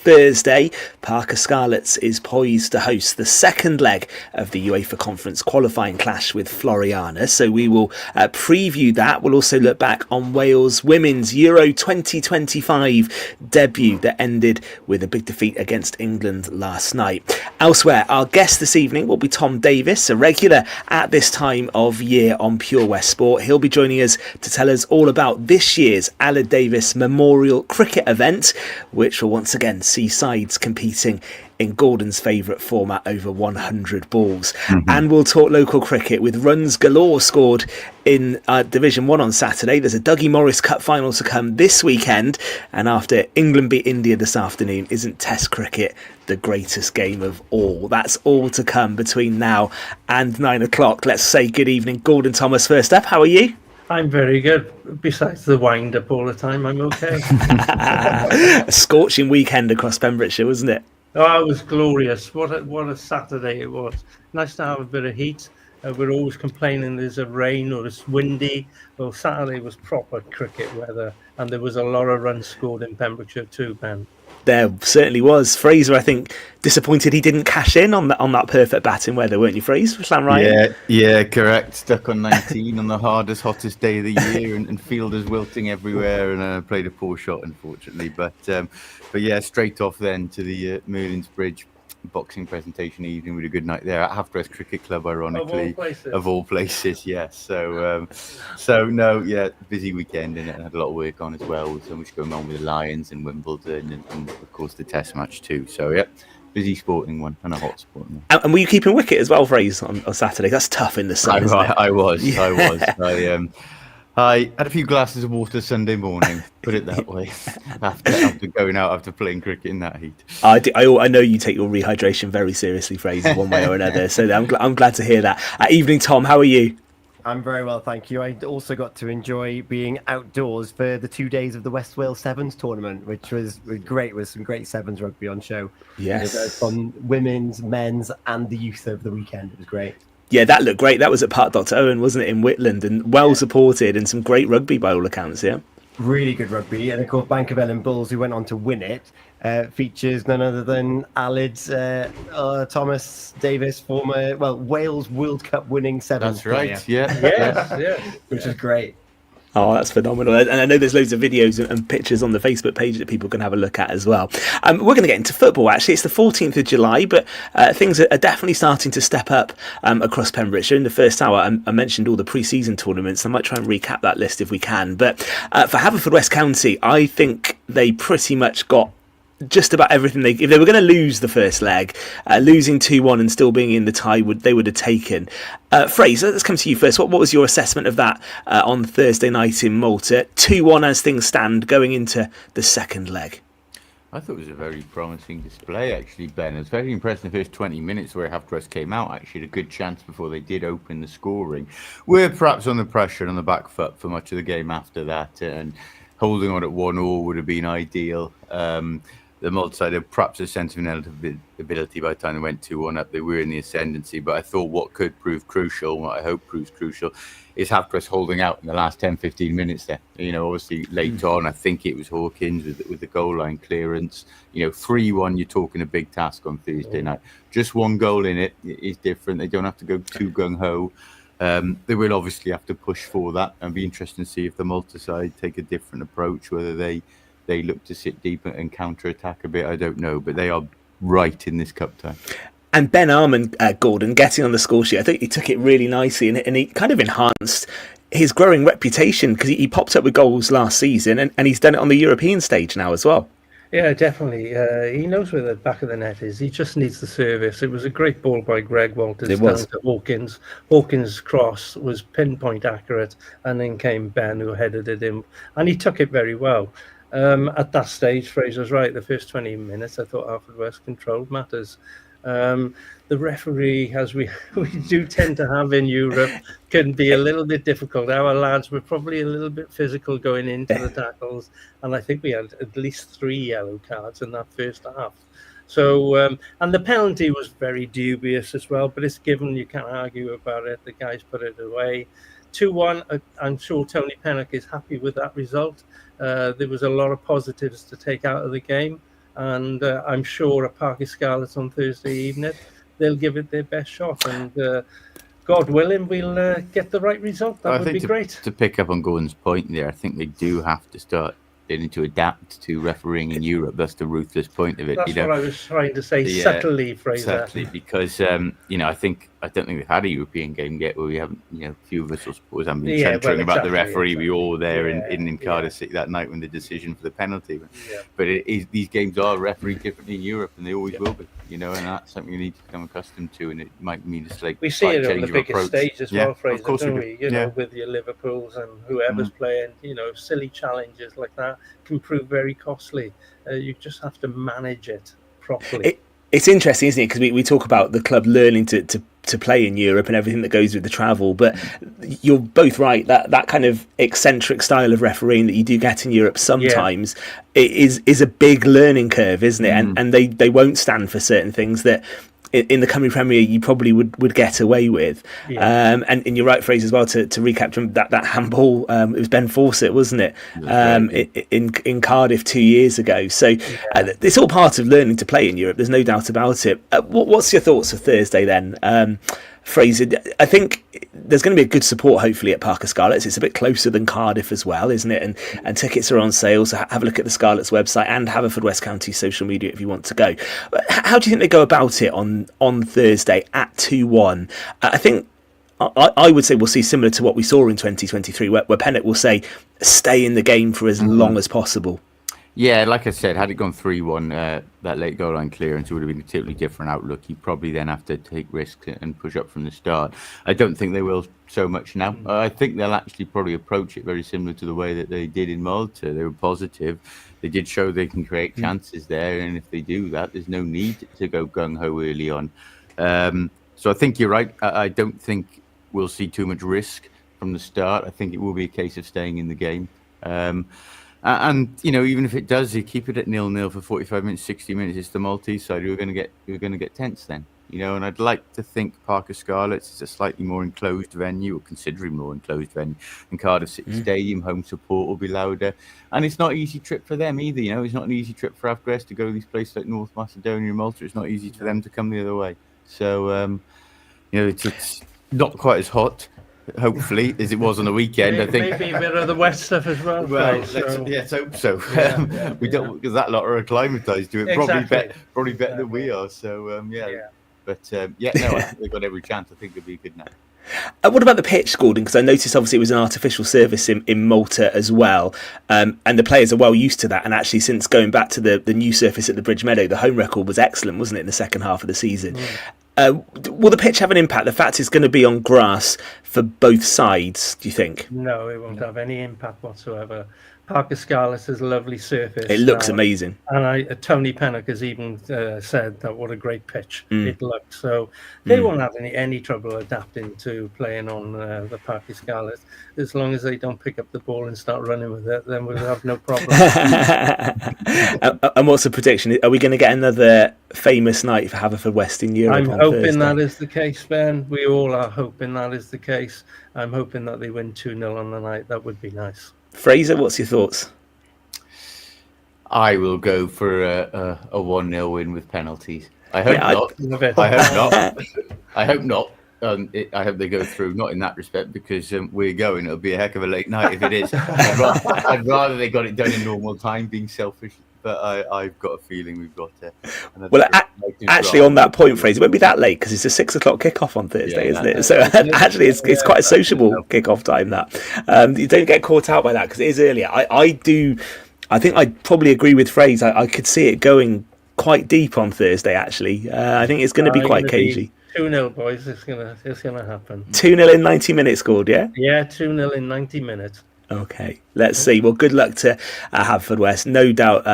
Thursday, Parker Scarlets is poised to host the second leg of the UEFA Conference qualifying clash with Floriana. So we will preview that. We'll also look back on Wales women's Euro 2025 debut that ended with a big defeat against England last night. Elsewhere, our guest this evening will be Tom Davis, a regular at this time of year on Pure West Sport. He'll be joining us to tell us all about this year's Aled Davis Memorial Cricket event, which will once again see sides competing in Gordon's favourite format over 100 balls. And we'll talk local cricket with runs galore scored in Division 1 on Saturday. There's a Dougie Morris Cup final to come this weekend. And after England beat India this afternoon, isn't Test cricket the greatest game of all? That's all to come between now and 9 o'clock. Let's say good evening, Gordon Thomas first up. How are you? I'm very good. Besides the wind up all the time, I'm okay. A scorching weekend across Pembrokeshire, wasn't it? Oh, it was glorious. What a Saturday it was. Nice to have a bit of heat. We're always complaining there's a rain or it's windy. Well, Saturday was proper cricket weather, and there was a lot of runs scored in Pembrokeshire too, Ben. There certainly was. Fraser, I think, disappointed he didn't cash in on that perfect batting weather, weren't you, Fraser? Slam right? Yeah, correct. Stuck on 19 on the hardest, hottest day of the year, and fielders wilting everywhere, and played a poor shot, unfortunately. But yeah, straight off then to the Merlin's Bridge boxing presentation evening with a good night there at Haverfordwest Cricket Club, ironically, of all places. Yes. So no, yeah, busy weekend, and I had a lot of work on as well, with so much going on with the Lions and Wimbledon, and of course the Test match too. So yeah, busy sporting one and a hot sporting one. And were you keeping wicket as well, Fraser, on Saturday? That's tough in the sun. I was. I had a few glasses of water Sunday morning, put it that way, after going out after playing cricket in that heat. I know you take your rehydration very seriously, Fraser, one way or another. So I'm glad to hear that. Evening, Tom. How are you? I'm very well, thank you. I also got to enjoy being outdoors for the 2 days of the West Wales Sevens tournament, which was great, with some great Sevens rugby on show. Yes. From women's, men's, and the youth over the weekend. It was great. Yeah, that looked great. That was at Park Dr. Owen, wasn't it, in Whitland, and well supported, and some great rugby by all accounts, yeah? Really good rugby. And of course, Bank of Ellen Bulls, who went on to win it, features none other than Aled Thomas Davis, former Wales World Cup winning Sevens player. That's right, yeah. Which is great. Oh, that's phenomenal. And I know there's loads of videos and pictures on the Facebook page that people can have a look at as well. We're going to get into football, actually. It's the 14th of July, but things are definitely starting to step up across Pembrokeshire. In the first hour, I mentioned all the pre-season tournaments. I might try and recap that list if we can. But for Haverfordwest County, I think they pretty much got just about everything. If they were going to lose the first leg, losing 2-1 and still being in the tie, they would have taken. Fraser, let's come to you first. What was your assessment of that on Thursday night in Malta? 2-1 as things stand going into the second leg. I thought it was a very promising display, actually, Ben. I was very impressed in the first 20 minutes where Haverfordwest came out, actually, had a good chance before they did open the scoring. We're perhaps on the pressure and on the back foot for much of the game after that, and holding on at 1-1 would have been ideal. The Malta side had perhaps a sense of inevitability by the time they went 2-1 up. They were in the ascendancy, but I thought what could prove crucial, what I hope proves crucial, is Haverfordwest holding out in the last 10-15 minutes there. Obviously late on, I think it was Hawkins with the goal line clearance. 3-1, you're talking a big task on Thursday night. Just one goal in it is different. They don't have to go too gung-ho. They will obviously have to push for that, and be interesting to see if the Malta side take a different approach, whether they look to sit deep and counter-attack a bit. I don't know, but they are right in this cup time. And Ben Armand, Gordon, getting on the score sheet, I think he took it really nicely, and he kind of enhanced his growing reputation, because he popped up with goals last season, and he's done it on the European stage now as well. Yeah, definitely. He knows where the back of the net is. He just needs the service. It was a great ball by Greg Walters down to Hawkins. Hawkins' cross was pinpoint accurate, and then came Ben, who headed it in, and he took it very well. At that stage, Fraser's right. The first 20 minutes, I thought Haverfordwest controlled matters. The referee, as we do tend to have in Europe, can be a little bit difficult. Our lads were probably a little bit physical going into the tackles, and I think we had at least 3 yellow cards in that first half. So, and the penalty was very dubious as well, but it's given. You can't argue about it. The guys put it away. 2-1, I'm sure Tony Pennock is happy with that result. There was a lot of positives to take out of the game, and I'm sure at Parc y Scarlets on Thursday evening, they'll give it their best shot, and God willing, we'll get the right result. That would be great. To pick up on Gordon's point there, I think they do have to start learning to adapt to refereeing in Europe. That's the ruthless point of it. That's what I was trying to say, subtly, Fraser. Exactly, because I don't think we've had a European game yet where we haven't. A few of us, I suppose, haven't been censuring about the referee. We were all there in Cardiff City that night when the decision for the penalty. But these games are refereed differently in Europe, and they always will be. And that's something we need to become accustomed to, and it might mean a slight we see it on the biggest approach. stage as well, Fraser, of course don't we? With your Liverpools and whoever's playing, silly challenges like that can prove very costly. You just have to manage it properly. It's interesting, isn't it? Because we talk about the club learning to play in Europe and everything that goes with the travel, but you're both right. That kind of eccentric style of refereeing that you do get in Europe sometimes it is a big learning curve, isn't it? And they won't stand for certain things that in the coming Premier you probably would get away with. And you're right, Fraser, as well, to recap that handball. It was Ben Fawcett, wasn't it? In Cardiff 2 years ago. So it's all part of learning to play in Europe. There's no doubt about it. What's your thoughts for Thursday then? Fraser, I think there's going to be a good support hopefully at Parc y Scarlets. It's a bit closer than Cardiff as well, isn't it? And tickets are on sale, so have a look at the Scarlets website and Haverfordwest County social media if you want to go. How do you think they go about it on Thursday at 2-1? I think I would say we'll see similar to what we saw in 2023, where Pennant will say stay in the game for as long as possible. Yeah, like I said, had it gone 3-1, that late goal line clearance would have been a totally different outlook. You'd probably then have to take risks and push up from the start. I don't think they will so much now. I think they'll actually probably approach it very similar to the way that they did in Malta. They were positive. They did show they can create chances there, and if they do that, there's no need to go gung-ho early on. So I think you're right. I don't think we'll see too much risk from the start. I think it will be a case of staying in the game. And even if it does, you keep it at 0-0 for 45 minutes, 60 minutes. It's the Maltese side who are going to get tense then. And I'd like to think Parc y Scarlets is a slightly more enclosed venue, or considerably more enclosed venue, than Cardiff City Stadium. Home support will be louder, and it's not an easy trip for them either. It's not an easy trip for Haverfordwest to go to these places like North Macedonia and Malta. It's not easy for them to come the other way. So it's not quite as hot, hopefully, as it was on the weekend. I think maybe a bit of the wet stuff as well. Let's hope so. We don't, because that lot are acclimatized to it. Probably better than we are. So But no, I think they've got every chance. I think it'll be a good night. What about the pitch, Gordon? Because I noticed obviously it was an artificial surface in Malta as well, and the players are well used to that. And actually, since going back to the new surface at the Bridge Meadow, the home record was excellent, wasn't it, in the second half of the season? Will the pitch have an impact? The fact it's going to be on grass for both sides, do you think? No, it won't have any impact whatsoever. Parc y Scarlets is a lovely surface. It looks amazing. And Tony Pennock has even said that what a great pitch it looked. So they won't have any trouble adapting to playing on the Parc y Scarlets. As long as they don't pick up the ball and start running with it, then we'll have no problem. And what's the prediction? Are we going to get another famous night for Haverfordwest in Europe? I'm hoping that is the case, Ben. We all are hoping that is the case. I'm hoping that they win 2-0 on the night. That would be nice. Fraser, what's your thoughts? I will go for a 1-0 win with penalties. I hope not. I hope not. I hope they go through, not in that respect, because we're going. It'll be a heck of a late night if it is. I'd rather they got it done in normal time, being selfish. But I've got a feeling we've got it. Well, actually, on that point, Fraser, it won't be that late because it's a 6 o'clock kickoff on Thursday, isn't it? So actually, it's quite a sociable kickoff time. That you don't get caught out by that because it is earlier. I think I'd probably agree with Fraser. I could see it going quite deep on Thursday. Actually, I think it's going to be quite cagey. 2-0, boys. It's gonna happen. 2-0 in 90 minutes scored, yeah? Yeah, 2-0 in 90 minutes. Okay, let's see. Well, good luck to Haverfordwest. No doubt.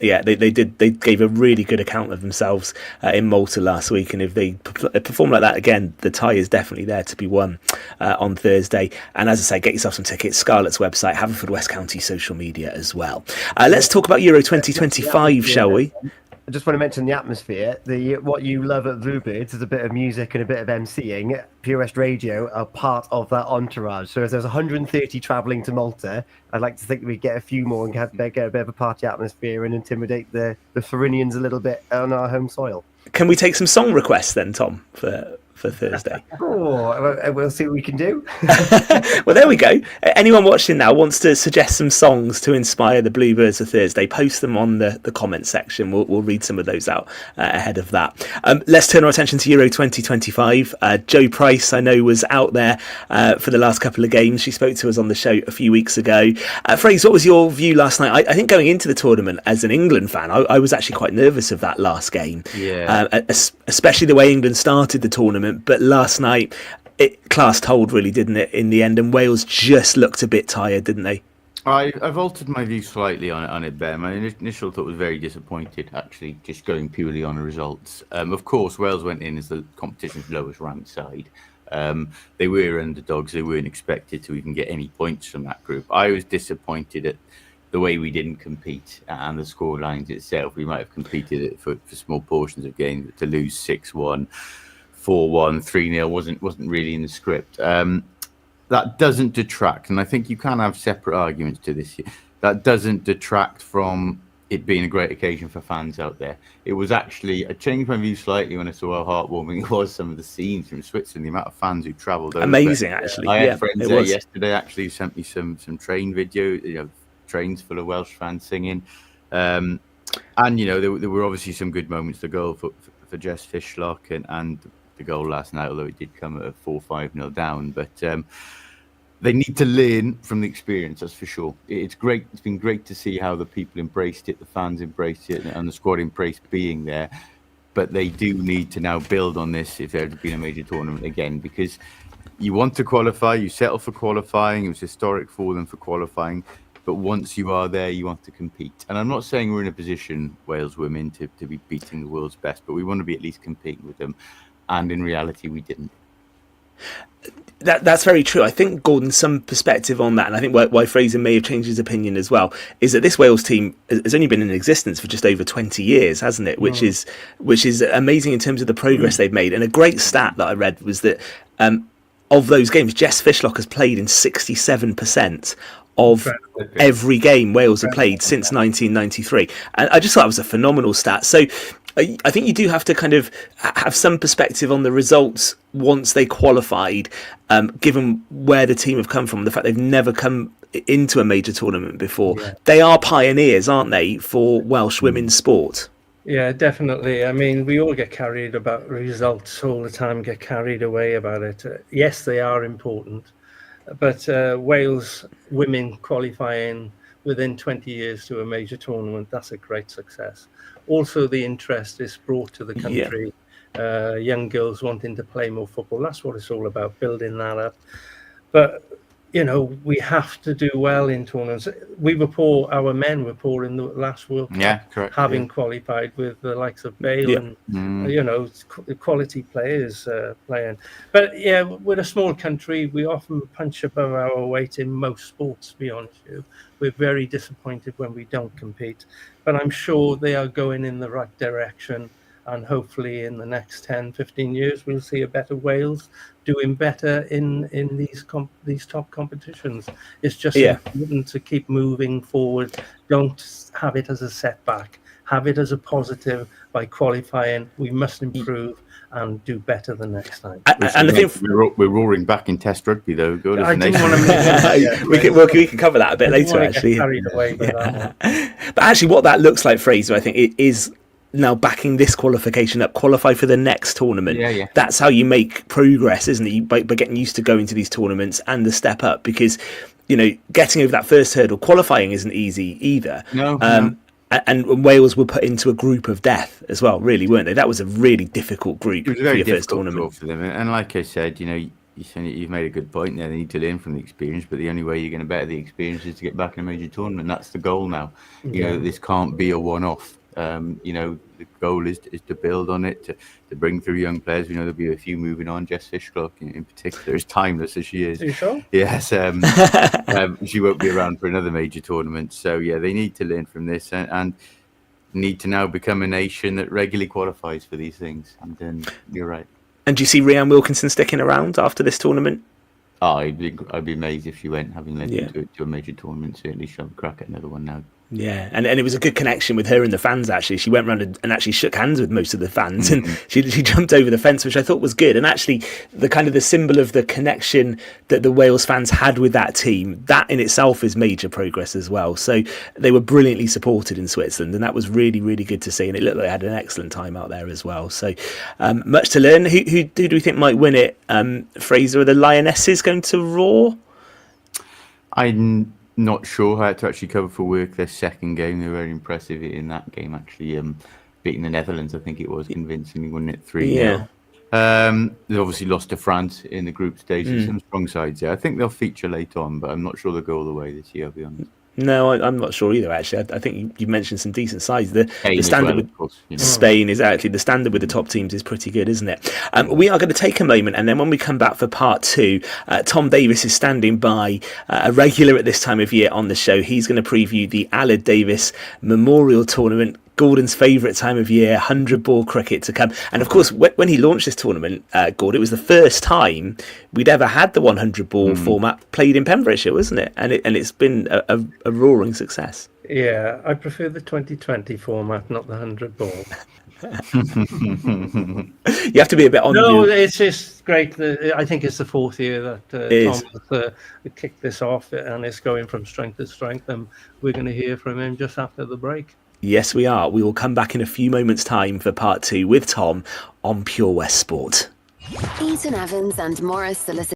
They gave a really good account of themselves in Malta last week, and if they perform like that again, the tie is definitely there to be won on Thursday. And as I say, get yourself some tickets. Scarlet's website, Haverfordwest County social media as well. Let's talk about Euro 2025, shall we? just want to mention the atmosphere. What you love at Bluebirds is a bit of music and a bit of MCing. Pure West Radio are part of that entourage. So if there's 130 travelling to Malta, I'd like to think we get a few more and get a bit of a party atmosphere and intimidate the Florianians a little bit on our home soil. Can we take some song requests then, Tom, for Thursday? We'll see what we can do. Well, there we go. Anyone watching now wants to suggest some songs to inspire the Bluebirds for Thursday, post them on the comment section. We'll read some of those out ahead of that. Let's turn our attention to Euro 2025. Jo Price, I know, was out there for the last couple of games. She spoke to us on the show a few weeks ago. Fraser, what was your view last night? I think going into the tournament as an England fan, I was actually quite nervous of that last game. Yeah. Especially the way England started the tournament. But last night, it class told, really, didn't it, in the end? And Wales just looked a bit tired, didn't they? I've altered my view slightly on it, Ben. My initial thought was very disappointed, actually, just going purely on the results. Of course, Wales went in as the competition's lowest ranked side. They were underdogs. They weren't expected to even get any points from that group. I was disappointed at the way we didn't compete and the score lines itself. We might have competed it for small portions of games, but to lose 6-1, 4-1, 3-0 wasn't really in the script. That doesn't detract, and I think you can have separate arguments to this. That doesn't detract from it being a great occasion for fans out there. It was actually, I changed my view slightly when I saw how heartwarming it was, some of the scenes from Switzerland, the amount of fans who travelled over. Amazing, actually. I had friends there yesterday actually who sent me some train video, trains full of Welsh fans singing. And, there were obviously some good moments. The goal for Jess Fishlock and the goal last night, although it did come at a 4-5-0 down. But they need to learn from the experience, that's for sure. It's great. It's been great to see how the people embraced it, the fans embraced it, and the squad embraced being there. But they do need to now build on this if there had been a major tournament again, because you want to qualify, you settle for qualifying. It was historic for them for qualifying. But once you are there, you want to compete. And I'm not saying we're in a position, Wales women, to be beating the world's best, but we want to be at least competing with them. And in reality, we didn't. That's very true. I think, Gordon, some perspective on that, and I think why Fraser may have changed his opinion as well, is that this Wales team has only been in existence for just over 20 years, hasn't it? Which is amazing in terms of the progress they've made. And a great stat that I read was that of those games, Jess Fishlock has played in 67% of every game Wales have played since 1993. And I just thought it was a phenomenal stat. So I think you do have to kind of have some perspective on the results once they qualified, given where the team have come from, the fact they've never come into a major tournament before. Yeah. They are pioneers, aren't they, for Welsh women's sport? Yeah, definitely. I mean, we all get carried about results all the time, get carried away about it. Yes, they are important, but Wales women qualifying within 20 years to a major tournament, that's a great success. Also, the interest is brought to the country. Yeah. Young girls wanting to play more football. That's what it's all about, building that up. But, we have to do well in tournaments. We were poor, our men were poor in the last World Cup. Yeah, correct. Having qualified with the likes of Bale and, quality players playing. But, yeah, we're a small country. We often punch above our weight in most sports, to be honest with you. We're very disappointed when we don't compete. But I'm sure they are going in the right direction. And hopefully in the next 10, 15 years, we'll see a better Wales doing better in these top competitions. It's just important to keep moving forward. Don't have it as a setback. Have it as a positive. By qualifying, we must improve and do better the next time. And I think we're roaring back in Test rugby, though. Good, I didn't want to we can cover that a bit later, actually. Carried away with that one. But actually, what that looks like, Fraser, I think it is now backing this qualification up, qualify for the next tournament. Yeah. That's how you make progress, isn't it? By getting used to going to these tournaments and the step up, because getting over that first hurdle, qualifying isn't easy either. No. And Wales were put into a group of death as well, really, weren't they? That was a really difficult group for your first tournament. For them. And like I said, you've made a good point there. They need to learn from the experience, but the only way you're going to better the experience is to get back in a major tournament. That's the goal now. This can't be a one-off. The goal is to build on it, to bring through young players. We know there'll be a few moving on. Jess Fishlock in particular is timeless as she is. Are you sure? Yes. She won't be around for another major tournament. So yeah, they need to learn from this. And need to now become a nation that regularly qualifies for these things. And then you're right. And do you see Rhiannon Wilkinson sticking around after this tournament? Oh, I'd be amazed if she went, having led into a major tournament. Certainly she'll have a crack at another one now. Yeah, and it was a good connection with her and the fans, actually. She went round and actually shook hands with most of the fans, and she jumped over the fence, which I thought was good. And actually, the symbol of the connection that the Wales fans had with that team, that in itself is major progress as well. So they were brilliantly supported in Switzerland, and that was really, really good to see. And it looked like they had an excellent time out there as well. So much to learn. Who do we think might win it? Fraser, are the Lionesses going to roar? I'm not sure. I had to actually cover for work their second game. They were very impressive in that game, actually, beating the Netherlands, I think it was, convincingly, winning it 3-0. They obviously lost to France in the group stage. Some strong sides there. I think they'll feature late on, but I'm not sure they'll go all the way this year, I'll be honest. No, I'm not sure either, actually. I think you mentioned some decent sides. The standard with of course, Spain is actually the standard with the top teams is pretty good, isn't it? We are going to take a moment, and then when we come back for part two, Tom Davis is standing by, a regular at this time of year on the show. He's going to preview the Aled Davis Memorial Tournament, Gordon's favourite time of year, 100-ball cricket to come. And of course, when he launched this tournament, Gordon, it was the first time we'd ever had the 100-ball format played in Pembrokeshire, wasn't it? And it's been a roaring success. Yeah, I prefer the 2020 format, not the 100-ball. You have to be a bit on. No, it's just great. I think it's the fourth year that Tom has kicked this off, and it's going from strength to strength. And we're going to hear from him just after the break. Yes, we are. We will come back in a few moments' time for part two with Tom on Pure West Sport. Eaton-Evans and Morris Solicitors.